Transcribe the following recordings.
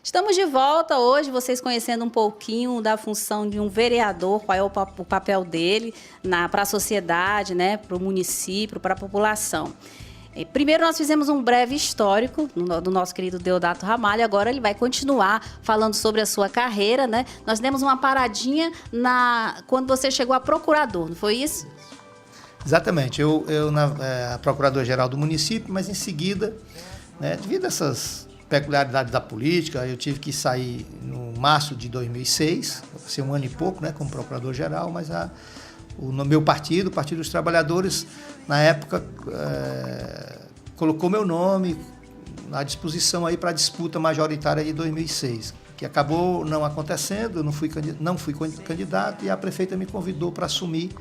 Estamos de volta hoje, vocês conhecendo um pouquinho da função de um vereador, qual é o papel dele para a sociedade, né, para o município, para a população. Primeiro nós fizemos um breve histórico do nosso querido Deodato Ramalho, agora ele vai continuar falando sobre a sua carreira, né? Nós demos uma paradinha quando você chegou a procurador, não foi isso? Exatamente, eu procurador-geral do município, mas em seguida, né, devido a essas peculiaridades da política, eu tive que sair no março de 2006, ser um ano e pouco, né, como procurador-geral, mas no meu partido, o Partido dos Trabalhadores, na época, colocou meu nome à disposição aí para a disputa majoritária de 2006, que acabou não acontecendo, não fui candidato e a prefeita me convidou para assumir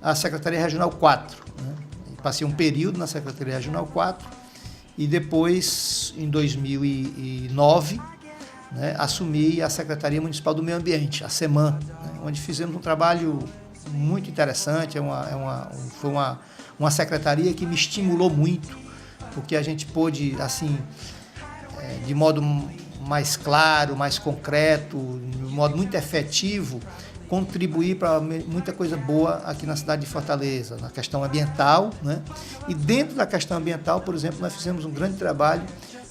a Secretaria Regional 4. Né? Passei um período na Secretaria Regional 4 e depois, em 2009, né, assumi a Secretaria Municipal do Meio Ambiente, a SEMAN, né, onde fizemos um trabalho muito interessante. Foi uma secretaria que me estimulou muito, porque a gente pôde, assim, de modo mais claro, mais concreto, de modo muito efetivo, contribuir para muita coisa boa aqui na cidade de Fortaleza, na questão ambiental, né? E dentro da questão ambiental, por exemplo, nós fizemos um grande trabalho,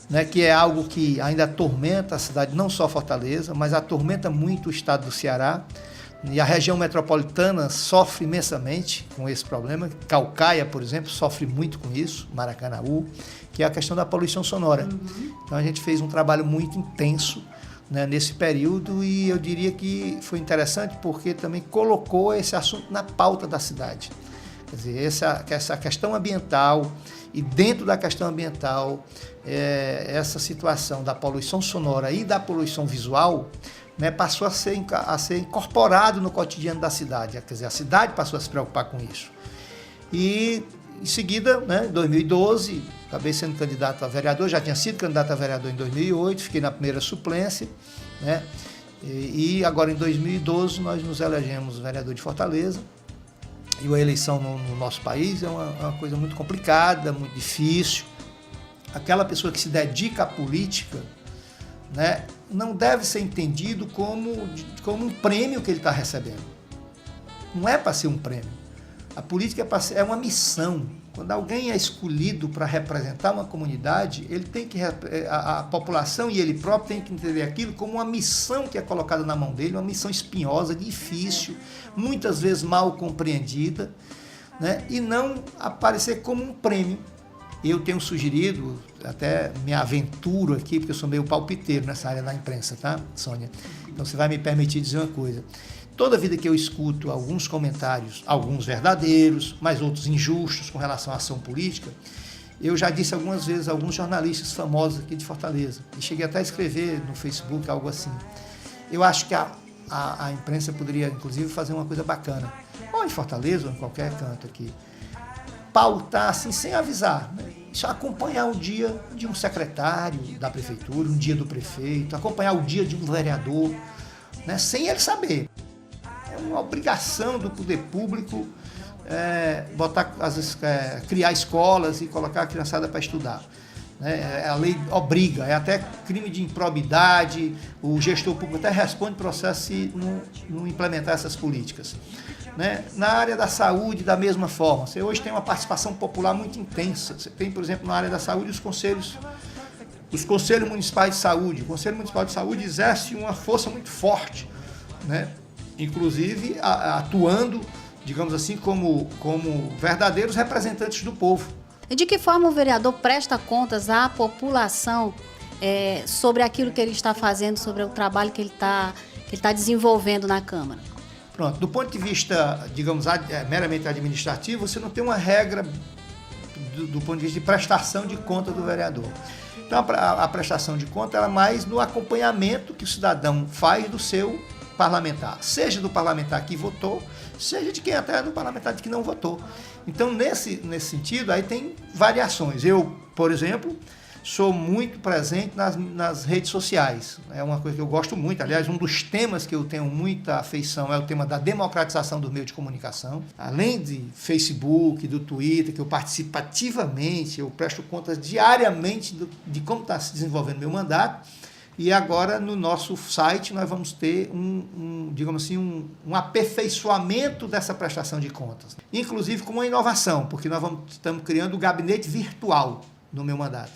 né, que é algo que ainda atormenta a cidade, não só Fortaleza, mas atormenta muito o estado do Ceará. E a região metropolitana sofre imensamente com esse problema. Caucaia, por exemplo, sofre muito com isso, Maracanaú, que é a questão da poluição sonora. Então a gente fez um trabalho muito intenso, né, nesse período, e eu diria que foi interessante porque também colocou esse assunto na pauta da cidade. Quer dizer, essa questão ambiental, e dentro da questão ambiental, essa situação da poluição sonora e da poluição visual, né, passou a ser incorporado no cotidiano da cidade. Quer dizer, a cidade passou a se preocupar com isso. E em seguida, né, em 2012, acabei sendo candidato a vereador, já tinha sido candidato a vereador em 2008, fiquei na primeira suplência, né, e agora em 2012 nós nos elegemos vereador de Fortaleza. E a eleição no nosso país é uma coisa muito complicada, muito difícil. Aquela pessoa que se dedica à política, né, não deve ser entendido como um prêmio que ele está recebendo. Não é para ser um prêmio. A política é uma missão. Quando alguém é escolhido para representar uma comunidade, ele tem que, a população e ele próprio tem que entender aquilo como uma missão que é colocada na mão dele, uma missão espinhosa, difícil, muitas vezes mal compreendida, né? E não aparecer como um prêmio. Eu tenho sugerido, até me aventuro aqui, porque eu sou meio palpiteiro nessa área da imprensa, tá, Sônia? Então você vai me permitir dizer uma coisa. Toda vida que eu escuto alguns comentários, alguns verdadeiros, mas outros injustos com relação à ação política, eu já disse algumas vezes a alguns jornalistas famosos aqui de Fortaleza, e cheguei até a escrever no Facebook algo assim. Eu acho que a imprensa poderia, inclusive, fazer uma coisa bacana, ou em Fortaleza, ou em qualquer canto aqui, pautar assim, sem avisar, né? Só acompanhar o dia de um secretário da prefeitura, um dia do prefeito, acompanhar o dia de um vereador, né? Sem ele saber. É uma obrigação do poder público criar escolas e colocar a criançada para estudar. Né? A lei obriga, é até crime de improbidade, o gestor público até responde processo se não implementar essas políticas. Né? Na área da saúde, da mesma forma, você hoje tem uma participação popular muito intensa. Você tem, por exemplo, na área da saúde, os conselhos municipais de saúde. O Conselho Municipal de Saúde exerce uma força muito forte, né? Inclusive atuando, digamos assim, como verdadeiros representantes do povo. E de que forma o vereador presta contas à população sobre aquilo que ele está fazendo, sobre o trabalho que ele está desenvolvendo na Câmara? Pronto, do ponto de vista, digamos, meramente administrativo, você não tem uma regra do ponto de vista de prestação de conta do vereador. Então, a prestação de conta é mais no acompanhamento que o cidadão faz do seu parlamentar, seja do parlamentar que votou, seja de quem até é do parlamentar que não votou. Então, nesse sentido, aí tem variações. Eu, por exemplo, sou muito presente nas redes sociais. É uma coisa que eu gosto muito. Aliás, um dos temas que eu tenho muita afeição é o tema da democratização do meio de comunicação. Além de Facebook, do Twitter, que eu participo ativamente, eu presto contas diariamente de como está se desenvolvendo meu mandato. E agora, no nosso site, nós vamos ter digamos assim, um aperfeiçoamento dessa prestação de contas. Inclusive com uma inovação, porque estamos criando o gabinete virtual no meu mandato.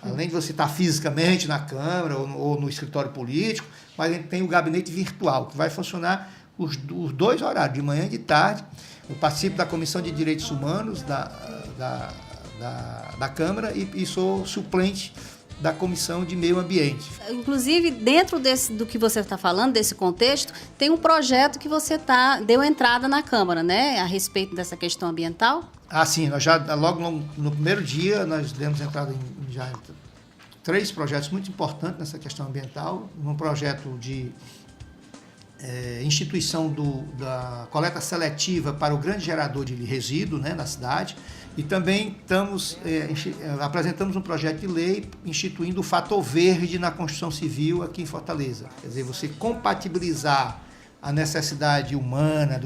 Além de você estar fisicamente na Câmara ou no escritório político, mas a gente tem o gabinete virtual, que vai funcionar os 2 horários, de manhã e de tarde. Eu participo da Comissão de Direitos Humanos da Câmara e sou suplente da Comissão de Meio Ambiente. Inclusive, dentro do que você está falando, desse contexto, tem um projeto que você deu entrada na Câmara, né? A respeito dessa questão ambiental? Ah, sim. Nós já, logo no primeiro dia, nós demos entrada em 3 projetos muito importantes nessa questão ambiental. Um projeto de instituição da coleta seletiva para o grande gerador de resíduo, né, na cidade. E também apresentamos um projeto de lei instituindo o fator verde na construção civil aqui em Fortaleza. Quer dizer, você compatibilizar a necessidade humana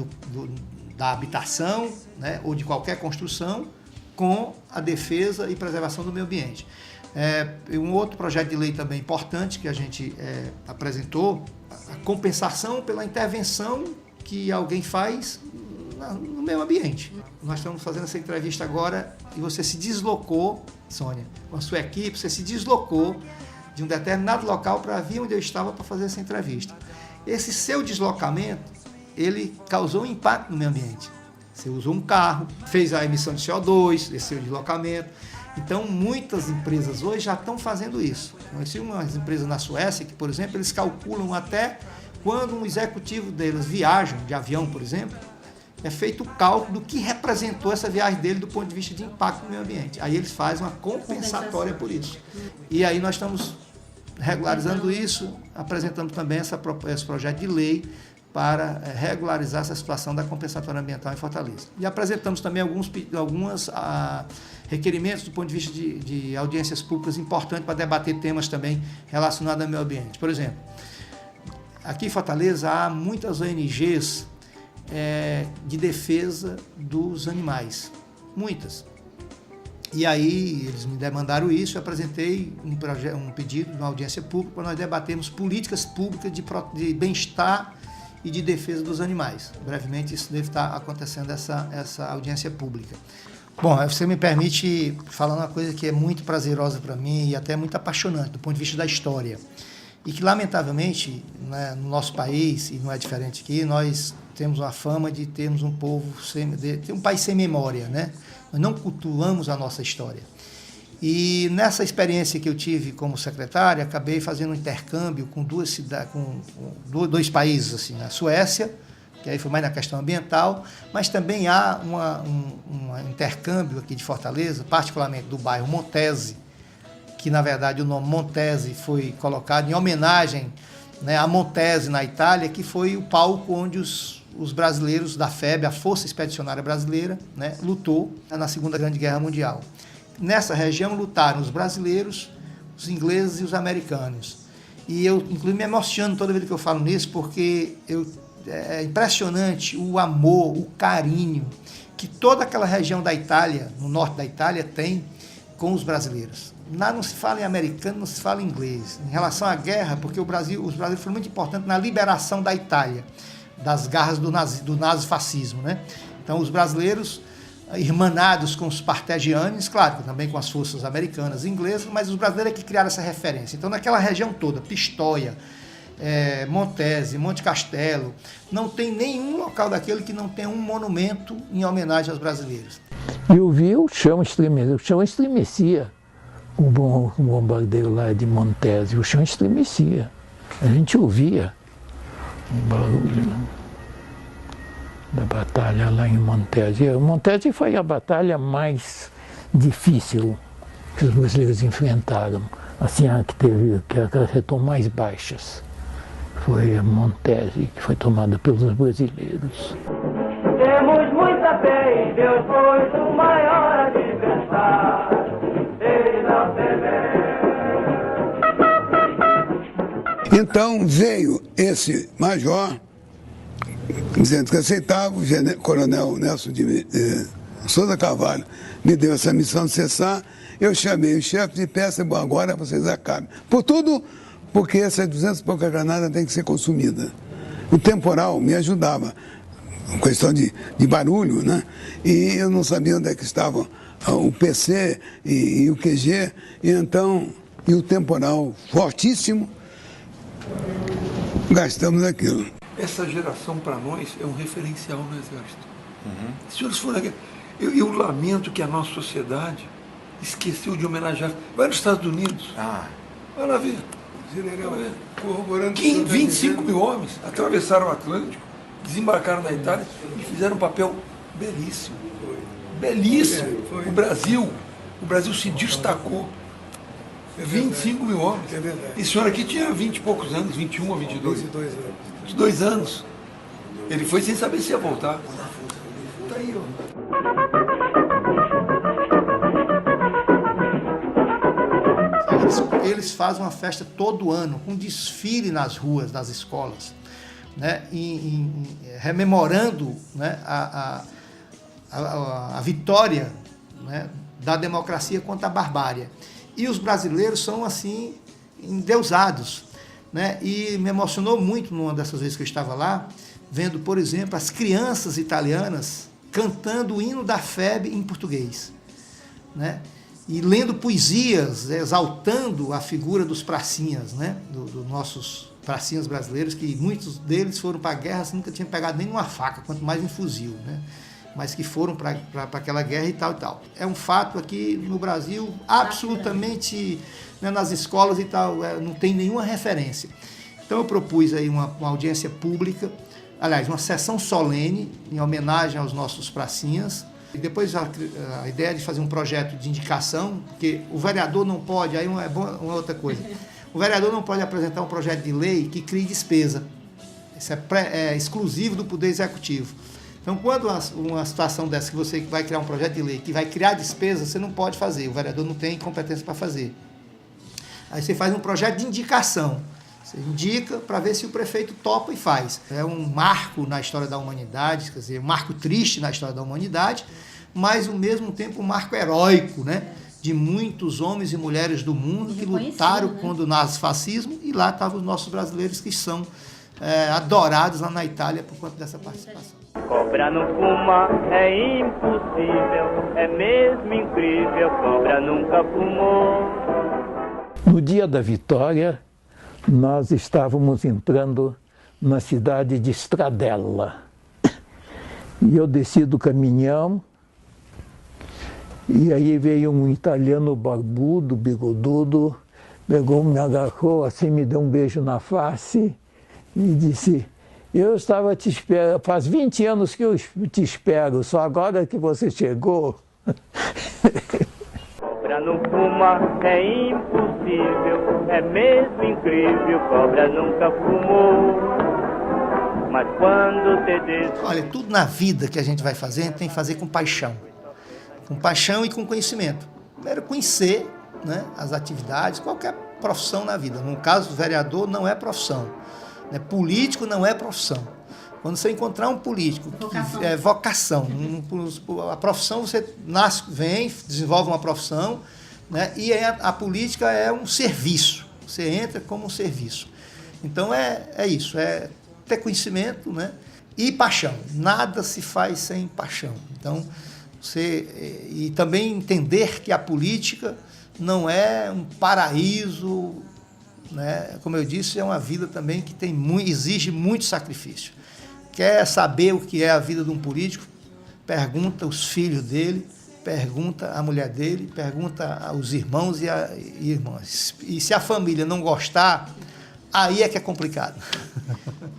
da habitação, né, ou de qualquer construção com a defesa e preservação do meio ambiente. Um outro projeto de lei também importante que a gente apresentou, a compensação pela intervenção que alguém faz no meio ambiente. Nós estamos fazendo essa entrevista agora e você se deslocou, Sônia, com a sua equipe, você se deslocou de um determinado local para vir onde eu estava para fazer essa entrevista. Esse seu deslocamento, ele causou um impacto no meio ambiente. Você usou um carro, fez a emissão de CO2, esse seu deslocamento. Então, muitas empresas hoje já estão fazendo isso. Conheci umas empresas na Suécia que, por exemplo, eles calculam até quando um executivo deles viaja de avião, por exemplo, é feito o cálculo do que representou essa viagem dele do ponto de vista de impacto no meio ambiente. Aí eles fazem uma compensatória por isso. E aí nós estamos regularizando isso, apresentamos também esse projeto de lei para regularizar essa situação da compensatória ambiental em Fortaleza. E apresentamos também alguns requerimentos do ponto de vista de audiências públicas importantes para debater temas também relacionados ao meio ambiente. Por exemplo, aqui em Fortaleza há muitas ONGs de defesa dos animais, muitas. E aí eles me demandaram isso, eu apresentei um pedido de uma audiência pública para nós debatermos políticas públicas de bem-estar e de defesa dos animais. Brevemente isso deve estar acontecendo, essa audiência pública. Bom, você me permite falar uma coisa que é muito prazerosa para mim e até muito apaixonante do ponto de vista da história. E que, lamentavelmente, né, no nosso país, e não é diferente aqui, nós temos uma fama de termos um país sem memória, né? Nós não cultuamos a nossa história. E nessa experiência que eu tive como secretário, acabei fazendo um intercâmbio com dois países, assim, a Suécia, que aí foi mais na questão ambiental, mas também há um intercâmbio aqui de Fortaleza, particularmente do bairro Montese, que na verdade o nome Montese foi colocado em homenagem, né, a Montese na Itália, que foi o palco onde os brasileiros da FEB, a Força Expedicionária Brasileira, né, lutou na Segunda Grande Guerra Mundial. Nessa região lutaram os brasileiros, os ingleses e os americanos. E eu, inclusive, me emociono toda vez que eu falo nisso, porque é impressionante o amor, o carinho que toda aquela região da Itália, no norte da Itália, tem com os brasileiros. Lá não se fala em americano, não se fala em inglês. Em relação à guerra, porque os brasileiros foram muito importantes na liberação da Itália, das garras do nazifascismo, né? Então, os brasileiros, irmanados com os partegianos, claro, também com as forças americanas e inglesas, mas os brasileiros é que criaram essa referência. Então, naquela região toda, Pistoia, Montese, Monte Castelo, não tem nenhum local daquele que não tenha um monumento em homenagem aos brasileiros. Eu vi o chão estremecia. O bombardeio lá de Montese, o chão estremecia. A gente ouvia o barulho da batalha lá em Montese. Montese foi a batalha mais difícil que os brasileiros enfrentaram, assim, a que acarretou mais baixas. Foi a Montese, que foi tomada pelos brasileiros. Temos muita fé em Deus, pois o maior adversário, ele não teme. Então veio esse major, dizendo que aceitava, o coronel Nelson de Souza Carvalho me deu essa missão de cessar. Eu chamei o chefe de peça e bom, agora vocês acabem. Por tudo porque essas 200 e poucas granadas têm que ser consumidas. O temporal me ajudava, questão de barulho, né? E eu não sabia onde é que estava o PC e o QG, e o temporal fortíssimo, gastamos aquilo. Essa geração, para nós, é um referencial no Exército. Os senhores foram aqui. Eu lamento que a nossa sociedade esqueceu de homenagear. Vai nos Estados Unidos. Vai lá ver. Corroborando 25 mil homens atravessaram o Atlântico, desembarcaram na Itália e fizeram um papel belíssimo. Belíssimo. O Brasil se destacou. 25 mil homens. É verdade. E o senhor aqui tinha 20 e poucos anos, 21 ou 22. 22 anos. 2 anos. Ele foi sem saber se ia voltar. Tá aí, ó. Eles fazem uma festa todo ano, com desfile nas ruas das escolas, né? Rememorando, né, a vitória, né, da democracia contra a barbárie. E os brasileiros são, assim, endeusados, né? E me emocionou muito numa dessas vezes que eu estava lá, vendo, por exemplo, as crianças italianas cantando o hino da FEB em português, né? E lendo poesias, exaltando a figura dos pracinhas, né? Dos nossos pracinhas brasileiros, que muitos deles foram para a guerra, assim, nunca tinham pegado nem uma faca, quanto mais um fuzil, né? Mas que foram para aquela guerra e tal e tal. É um fato aqui no Brasil, absolutamente, né, nas escolas e tal, não tem nenhuma referência. Então eu propus aí uma audiência pública, aliás, uma sessão solene, em homenagem aos nossos pracinhas. E depois a ideia de fazer um projeto de indicação, porque o vereador não pode, aí é uma outra coisa, o vereador não pode apresentar um projeto de lei que crie despesa. Isso é exclusivo do Poder Executivo. Então, quando uma situação dessa, que você vai criar um projeto de lei que vai criar despesa, você não pode fazer, o vereador não tem competência para fazer. Aí você faz um projeto de indicação. Você indica para ver se o prefeito topa e faz. É um marco na história da humanidade, quer dizer, um marco triste na história da humanidade, mas, ao mesmo tempo, um marco heróico, né? De muitos homens e mulheres do mundo que lutaram contra o nazifascismo, e lá estavam os nossos brasileiros que são adorados lá na Itália por conta dessa participação. Cobra não fuma, é impossível, é mesmo incrível, cobra nunca fumou. No dia da vitória, nós estávamos entrando na cidade de Stradella. E eu desci do caminhão, e aí veio um italiano barbudo, bigodudo, pegou, me agarrou assim, me deu um beijo na face e disse: eu estava te esperando, faz 20 anos que eu te espero, só agora que você chegou. Cobra não fuma, é impossível, é mesmo incrível, cobra nunca fumou. Mas quando te diz... Olha, tudo na vida que a gente vai fazer, a gente tem que fazer com paixão. Com paixão e com conhecimento. Primeiro, conhecer, né, as atividades, qualquer profissão na vida. No caso, vereador não é profissão. Né? Político não é profissão. Quando você encontrar um político, que é vocação, a profissão você nasce, vem, desenvolve uma profissão, né? E a política é um serviço, você entra como um serviço. Então é isso, é ter conhecimento, né? E paixão, nada se faz sem paixão. Então, e também entender que a política não é um paraíso, né? Como eu disse, é uma vida também que exige muito sacrifício. Quer saber o que é a vida de um político? Pergunta os filhos dele, pergunta a mulher dele, pergunta aos irmãos e irmãs. E se a família não gostar, aí é que é complicado.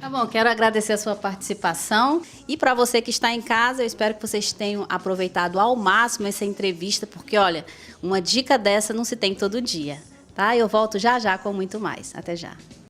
Tá bom, quero agradecer a sua participação. E para você que está em casa, eu espero que vocês tenham aproveitado ao máximo essa entrevista, porque, olha, uma dica dessa não se tem todo dia, tá? Eu volto já já com muito mais. Até já.